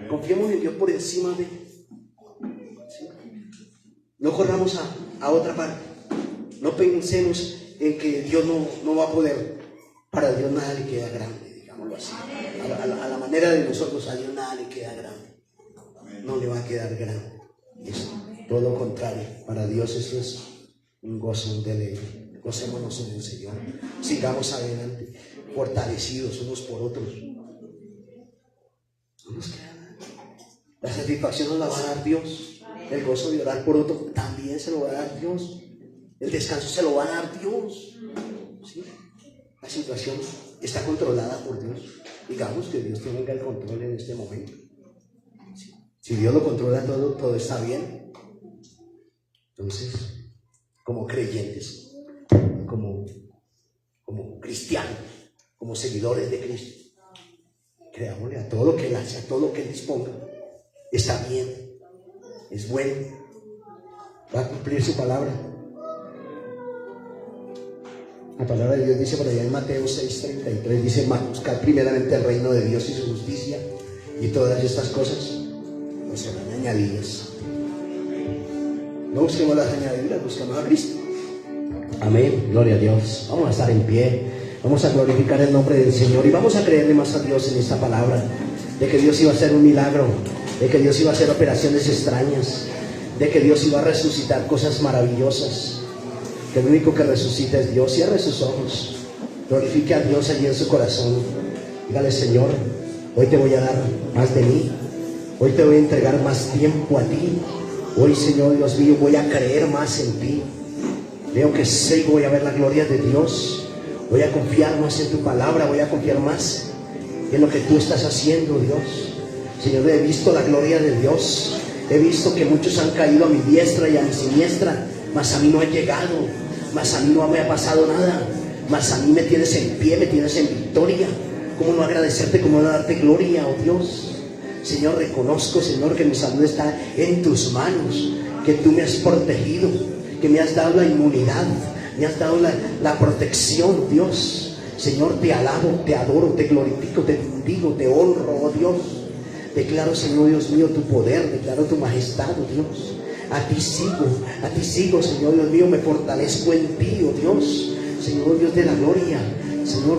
Confiemos en Dios por encima de. ¿Sí? No corramos a otra parte. No pensemos en que Dios no va a poder. Para Dios nada le queda grande, digámoslo así. A la manera de nosotros, a Dios nada le queda grande. No le va a quedar grande. Es todo lo contrario. Para Dios eso es un gozo, un deleite. Gocémonos en el Señor. Sigamos adelante, fortalecidos unos por otros. No nos queda nada. La satisfacción nos la va a dar Dios. El gozo de orar por otro también se lo va a dar Dios. El descanso se lo va a dar Dios. ¿Sí? La situación está controlada por Dios. Digamos que Dios tenga el control en este momento. ¿Sí? Si Dios lo controla todo está bien. Entonces, como creyentes, como cristianos, como seguidores de Cristo, creámosle a todo lo que Él hace, a todo lo que Él disponga. Está bien, es bueno, va a cumplir su palabra. La palabra de Dios dice por allá en Mateo 6:33, dice: buscar primeramente el reino de Dios y su justicia, y todas estas cosas nos serán añadidas. No busquemos las añadiduras, busquemos a Cristo. Amén, gloria a Dios. Vamos a estar en pie, vamos a glorificar el nombre del Señor y vamos a creerle más a Dios en esta palabra, de que Dios iba a hacer un milagro, de que Dios iba a hacer operaciones extrañas, de que Dios iba a resucitar cosas maravillosas, que el único que resucita es Dios. Cierre sus ojos, glorifique a Dios allí en su corazón. Dígale: Señor, hoy te voy a dar más de mí, Hoy te voy a entregar más tiempo a ti. Hoy, Señor Dios mío, voy a creer más en ti. Veo que sé y voy a ver la gloria de Dios. Voy a confiar más en tu palabra. Voy a confiar más en lo que tú estás haciendo, Dios. Señor, he visto la gloria de Dios. He visto que muchos han caído a mi diestra y a mi siniestra, mas a mí no ha llegado, mas a mí no me ha pasado nada, mas a mí me tienes en pie, me tienes en victoria. ¿Cómo no agradecerte, cómo no darte gloria, oh Dios? Señor, reconozco, Señor, que mi salud está en tus manos, que tú me has protegido, que me has dado la inmunidad, me has dado la protección, Dios. Señor, te alabo, te adoro, te glorifico, te bendigo, te honro, oh Dios. Declaro, Señor Dios mío, tu poder, declaro tu majestad, oh Dios. A ti sigo, Señor Dios mío, me fortalezco en ti, oh Dios. Señor Dios de la gloria, Señor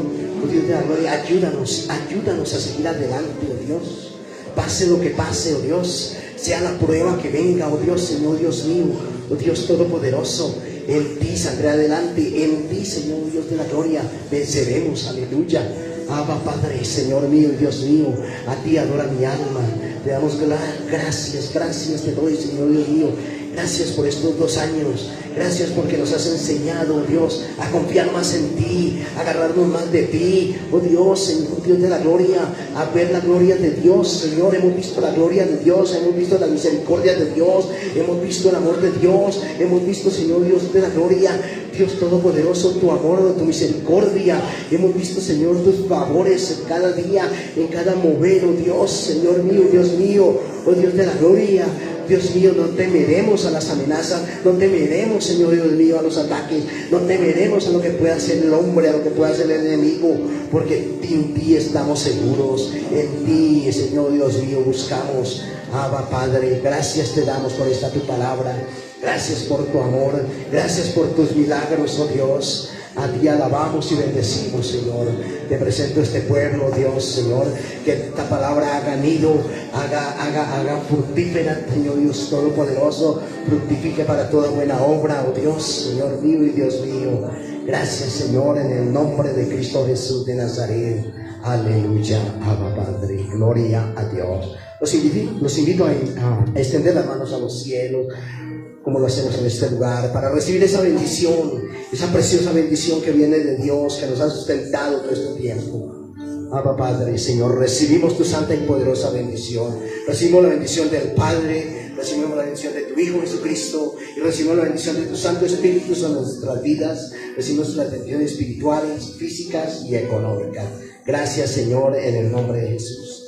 Dios de la gloria, ayúdanos a seguir adelante, oh Dios. Pase lo que pase, oh Dios, sea la prueba que venga, oh Dios, Señor Dios mío, oh Dios todopoderoso, en ti saldré adelante, en ti, Señor Dios de la gloria, venceremos, aleluya. Abba Padre, Señor mío, Dios mío, a ti adora mi alma. Te damos gracias te doy, Señor Dios mío. Gracias por estos 2 años. Gracias porque nos has enseñado, Dios, a confiar más en ti, a agarrarnos más de ti. Oh Dios, Señor Dios de la gloria, a ver la gloria de Dios, Señor. Hemos visto la gloria de Dios, hemos visto la misericordia de Dios, hemos visto el amor de Dios, hemos visto, Señor Dios de la gloria, Dios todopoderoso, tu amor, tu misericordia. Hemos visto, Señor, tus favores en cada día, en cada mover, oh Dios, Señor mío, Dios mío, oh Dios de la gloria. Dios mío, no temeremos a las amenazas, no temeremos, Señor Dios mío, a los ataques, no temeremos a lo que pueda hacer el hombre, a lo que pueda hacer el enemigo, porque en ti estamos seguros, en ti, Señor Dios mío, buscamos. Abba Padre, gracias te damos por esta tu palabra, gracias por tu amor, gracias por tus milagros, oh Dios. A ti alabamos y bendecimos, Señor. Te presento este pueblo, Dios, Señor, que esta palabra haga nido, haga fructífera, Señor Dios todopoderoso, fructifique para toda buena obra, oh Dios, Señor mío y Dios mío. Gracias, Señor, en el nombre de Cristo Jesús de Nazaret. Aleluya, Abba Padre, gloria a Dios. Los invito a extender las manos a los cielos, como lo hacemos en este lugar, para recibir esa bendición, esa preciosa bendición que viene de Dios, que nos ha sustentado todo este tiempo. Abba Padre, Señor, recibimos tu santa y poderosa bendición. Recibimos la bendición del Padre, recibimos la bendición de tu Hijo Jesucristo y recibimos la bendición de tu Santo Espíritu sobre nuestras vidas. Recibimos las bendiciones espirituales, físicas y económicas. Gracias, Señor, en el nombre de Jesús.